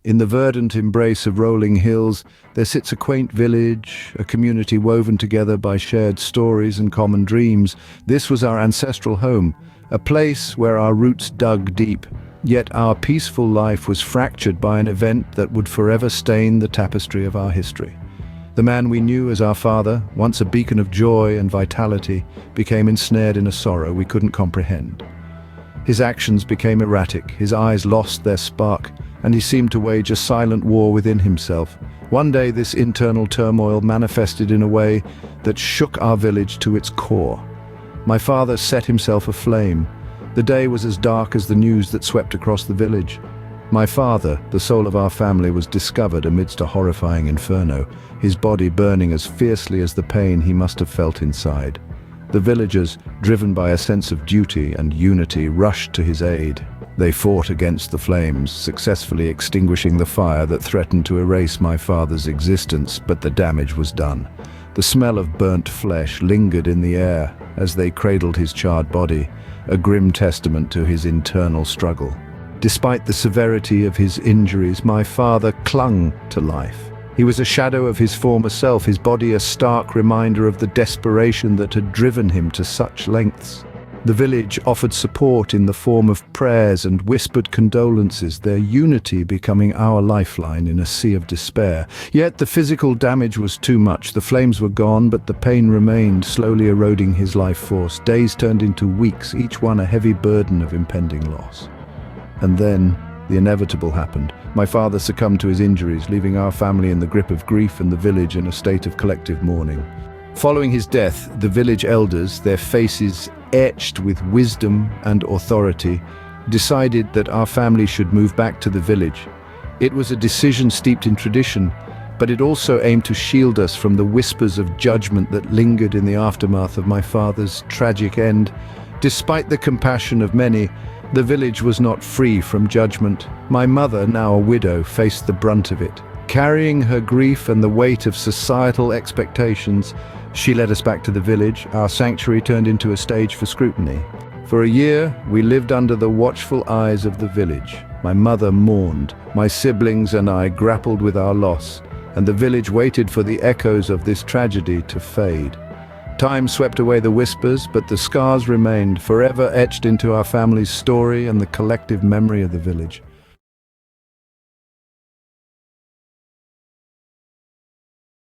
In the verdant embrace of rolling hills, there sits a quaint village, a community woven together by shared stories and common dreams. This was our ancestral home, a place where our roots dug deep. Yet our peaceful life was fractured by an event that would forever stain the tapestry of our history. The man we knew as our father, once a beacon of joy and vitality, became ensnared in a sorrow we couldn't comprehend. His actions became erratic, his eyes lost their spark, and he seemed to wage a silent war within himself. One day this internal turmoil manifested in a way that shook our village to its core. My father set himself aflame. The day was as dark as the news that swept across the village. My father, the soul of our family, was discovered amidst a horrifying inferno, his body burning as fiercely as the pain he must have felt inside. The villagers, driven by a sense of duty and unity, rushed to his aid. They fought against the flames, successfully extinguishing the fire that threatened to erase my father's existence, but the damage was done. The smell of burnt flesh lingered in the air as they cradled his charred body, a grim testament to his internal struggle. Despite the severity of his injuries, my father clung to life. He was a shadow of his former self, his body a stark reminder of the desperation that had driven him to such lengths. The village offered support in the form of prayers and whispered condolences, their unity becoming our lifeline in a sea of despair. Yet the physical damage was too much. The flames were gone, but the pain remained, slowly eroding his life force. Days turned into weeks, each one a heavy burden of impending loss. And then the inevitable happened. My father succumbed to his injuries, leaving our family in the grip of grief and the village in a state of collective mourning. Following his death, the village elders, their faces etched with wisdom and authority, decided that our family should move back to the village. It was a decision steeped in tradition, but it also aimed to shield us from the whispers of judgment that lingered in the aftermath of my father's tragic end. Despite the compassion of many, the village was not free from judgment. My mother, now a widow, faced the brunt of it. Carrying her grief and the weight of societal expectations, she led us back to the village. Our sanctuary turned into a stage for scrutiny. For a year, we lived under the watchful eyes of the village. My mother mourned, my siblings and I grappled with our loss, and the village waited for the echoes of this tragedy to fade. Time swept away the whispers, but the scars remained, forever etched into our family's story and the collective memory of the village.